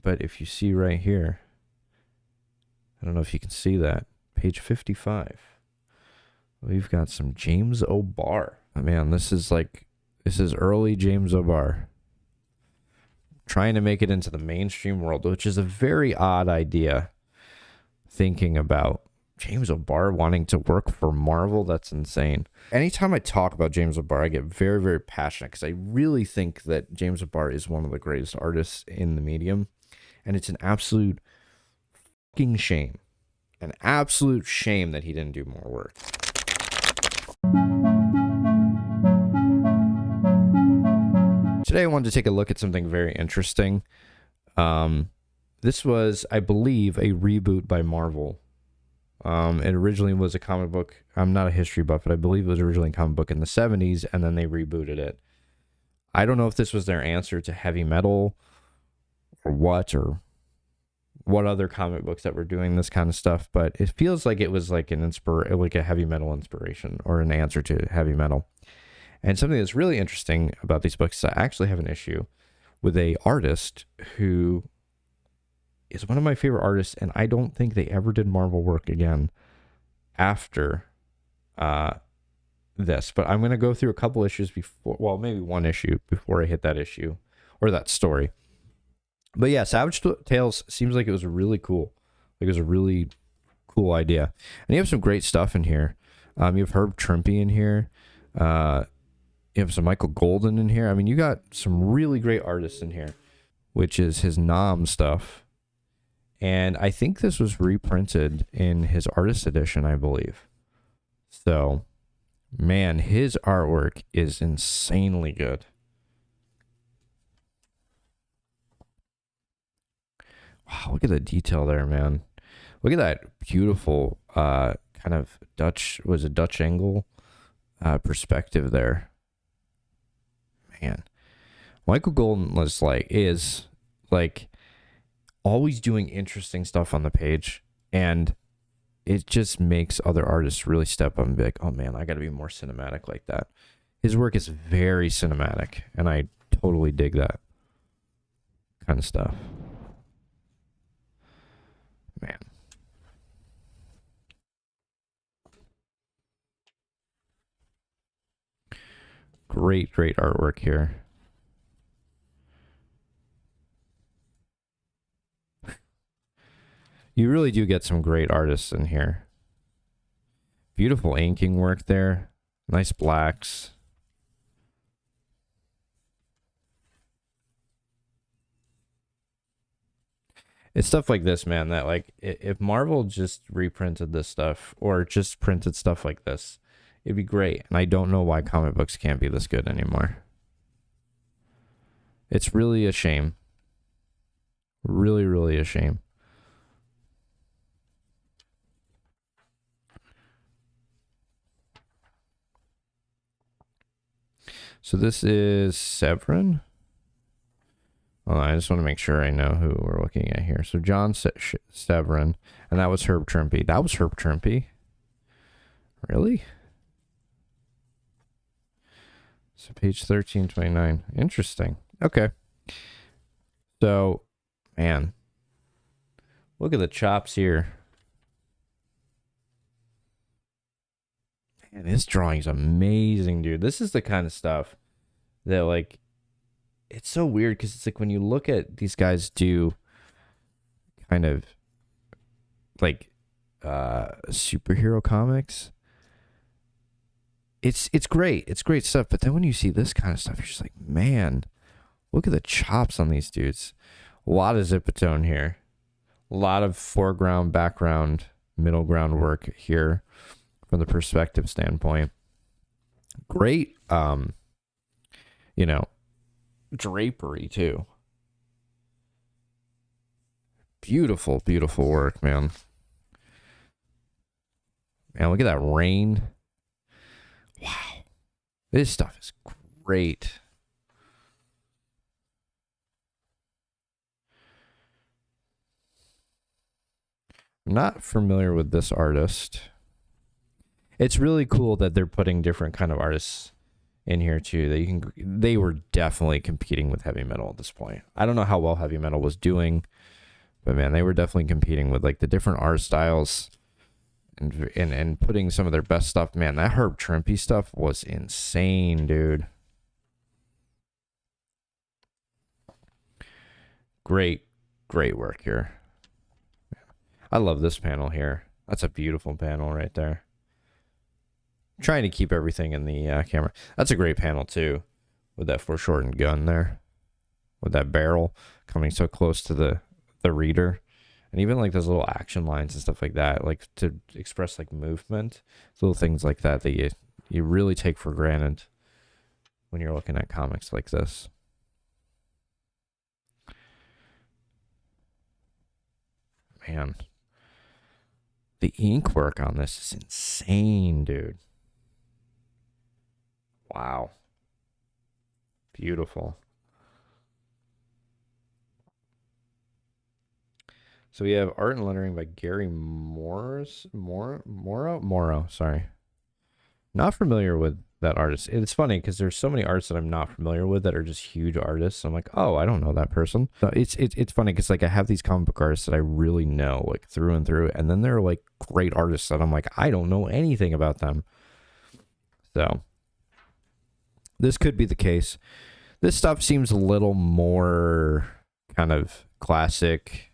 But if you see right here, I don't know if you can see that, page 55, we've got some James O'Barr. Oh, man, this is early James O'Barr trying to make it into the mainstream world, which is a very odd idea. Thinking about James O'Barr wanting to work for Marvel, that's insane. Anytime I talk about James O'Barr, I get very, very passionate because I really think that James O'Barr is one of the greatest artists in the medium. And it's an absolute fucking shame. An absolute shame that he didn't do more work. Today I wanted to take a look at something very interesting. This was, I believe, a reboot by Marvel. It originally was a comic book. I'm not a history buff, but I believe it was originally a comic book in the 70s, and then they rebooted it. I don't know if this was their answer to heavy metal or what other comic books that were doing this kind of stuff, but it feels like it was like like a heavy metal inspiration or an answer to heavy metal. And something that's really interesting about these books is I actually have an issue with a artist who is one of my favorite artists, and I don't think they ever did Marvel work again after this. But I'm going to go through a couple issues before, well, maybe one issue before I hit that issue or that story. But yeah, Savage Tales seems like it was really cool. Like it was a really cool idea. And you have some great stuff in here. You have Herb Trimpe in here. You have some Michael Golden in here. I mean, you got some really great artists in here, which is his Nom stuff. And I think this was reprinted in his artist edition, I believe. So, man, his artwork is insanely good. Wow, look at the detail there, man. Look at that beautiful kind of Dutch angle perspective there. Man, Michael Golden is always doing interesting stuff on the page, and it just makes other artists really step up and be like, oh man, I gotta be more cinematic like that. His work is very cinematic, and I totally dig that kind of stuff. Man. Great artwork here. You really do get some great artists in here. Beautiful inking work there. Nice blacks. It's stuff like this, man, that like if Marvel just reprinted this stuff or just printed stuff like this, it'd be great. And I don't know why comic books can't be this good anymore. It's really a shame. Really, really a shame. So this is Severin. Well, I just want to make sure I know who we're looking at here. So John Severin, and that was Herb Trimpe. That was Herb Trimpe. Really? So page 1329. Interesting. Okay. So, man, look at the chops here. Man, this drawing's amazing, dude. This is the kind of stuff that, like, it's so weird because it's like when you look at these guys do kind of like superhero comics, it's great. It's great stuff. But then when you see this kind of stuff, you're just like, man, look at the chops on these dudes. A lot of zipatone here. A lot of foreground, background, middle ground work here from the perspective standpoint. Great, drapery too. Beautiful work, man. Man, look at that rain. Wow. This stuff is great. I'm not familiar with this artist. It's really cool that they're putting different kind of artists in here too that they were definitely competing with heavy metal at this point. I don't know how well heavy metal was doing, but man, they were definitely competing with like the different art styles and putting some of their best stuff. Man, that Herb Trimpe stuff was insane, dude. Great work here. I love this panel here. That's a beautiful panel right there. I'm trying to keep everything in the camera. That's a great panel too, with that foreshortened gun there, with that barrel coming so close to the reader, and even like those little action lines and stuff like that, like to express like movement, little things like that that you really take for granted when you're looking at comics like this. Man, the ink work on this is insane, dude. Wow. Beautiful. So we have art and lettering by Gary Morrow, sorry. Not familiar with that artist. It's funny because there's so many artists that I'm not familiar with that are just huge artists. I'm like, oh, I don't know that person. So it's funny because like I have these comic book artists that I really know like through and through, and then there are like great artists that I'm like, I don't know anything about them. So this could be the case. This stuff seems a little more kind of classic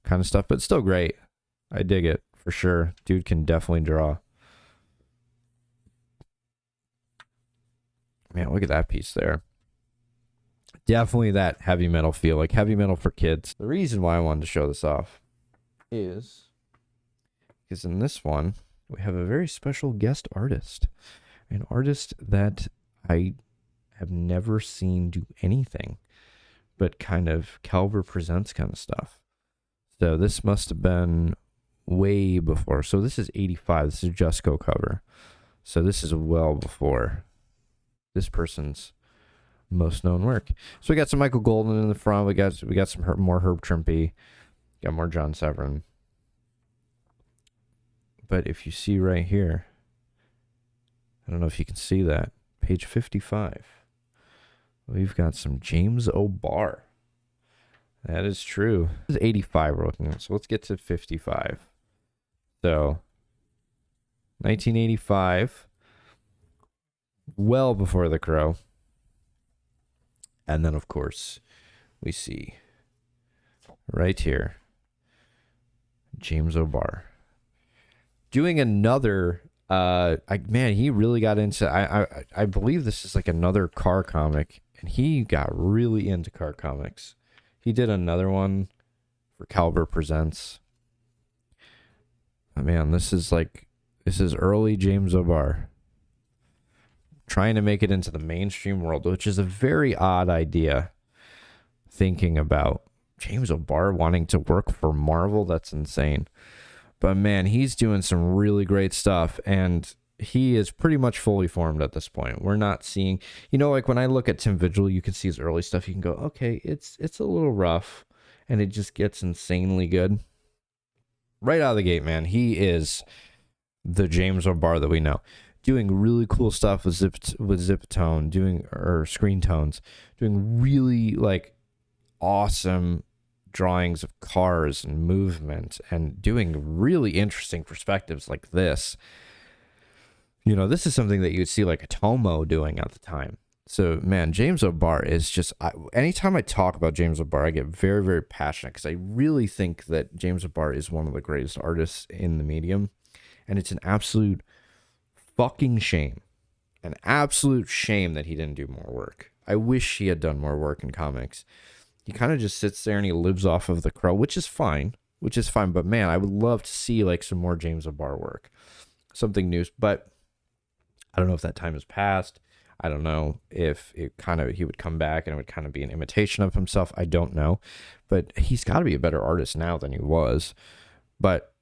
kind of stuff, but still great. I dig it for sure. Dude can definitely draw. Man, look at that piece there. Definitely that heavy metal feel, like heavy metal for kids. The reason why I wanted to show this off is because in this one, we have a very special guest artist. An artist that I have never seen do anything but kind of Caliber Presents kind of stuff. So this must have been way before. So this is 85. This is a Jusco cover. So this is well before this person's most known work. So we got some Michael Golden in the front. We got some more Herb Trimpe. Got more John Severin. But if you see right here, I don't know if you can see that, page 55. We've got some James O'Barr. That is true. This is 85 we're looking at, so let's get to 55. So, 1985, well before The Crow. And then, of course, we see right here, James O'Barr doing another, man, he really got into, I believe this is like another car comic, and he got really into car comics. He did another one for Caliber Presents. Oh, man, this is early James O'Barr trying to make it into the mainstream world, which is a very odd idea. Thinking about James O'Barr wanting to work for Marvel, that's insane. But man, he's doing some really great stuff, and he is pretty much fully formed at this point. We're not seeing, like when I look at Tim Vigil, you can see his early stuff. You can go, okay, it's a little rough, and it just gets insanely good. Right out of the gate, man, he is the James O'Barr that we know. Doing really cool stuff with zip tone, or screen tones, doing really like awesome drawings of cars and movement, and doing really interesting perspectives like this. This is something that you would see like a Tomo doing at the time. So man, James O'Barr is just, anytime I talk about James O'Barr, I get very, very passionate, because I really think that James O'Barr is one of the greatest artists in the medium, and it's an absolute fucking shame. An absolute shame that he didn't do more work. I wish he had done more work in comics. He kind of just sits there and he lives off of The Crow, which is fine. But man, I would love to see like some more James O'Barr work. Something new. But I don't know if that time has passed. I don't know if he would come back and it would kind of be an imitation of himself. I don't know. But he's got to be a better artist now than he was. But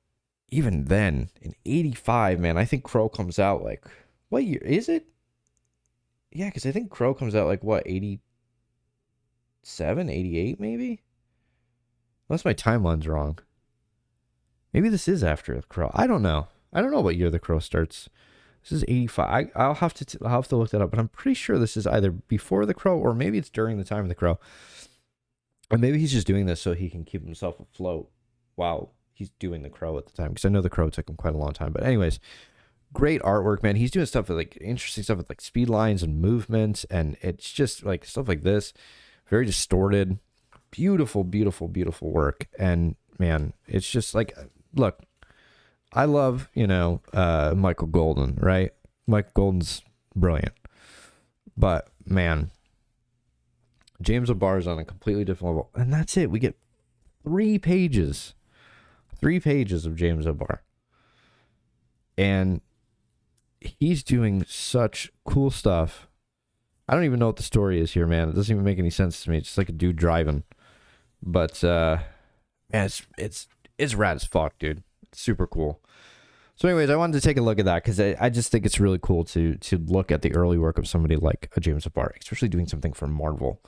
even then, in 85, man, I think Crow comes out like, what year is it? Yeah, because I think Crow comes out like, what, 87, 88 maybe? Unless my timeline's wrong. Maybe this is after The Crow. I don't know. I don't know what year The Crow starts. This is 85. I'll have to look that up, but I'm pretty sure this is either before The Crow or maybe it's during the time of The Crow. Or maybe he's just doing this so he can keep himself afloat while he's doing The Crow at the time, because I know The Crow took him quite a long time. But anyways, great artwork, man. He's doing stuff with like interesting stuff with like speed lines and movements, and it's just like stuff like this, very distorted, beautiful, beautiful, beautiful work. And man, it's just like, look, I love, Michael Golden, right? Michael Golden's brilliant. But man, James O'Barr is on a completely different level. And that's it. We get 3 pages of James O'Barr. And he's doing such cool stuff. I don't even know what the story is here, man. It doesn't even make any sense to me. It's just like a dude driving. But man, it's rad as fuck, dude. It's super cool. So anyways, I wanted to take a look at that because I just think it's really cool to look at the early work of somebody like a James O'Barr, especially doing something for Marvel.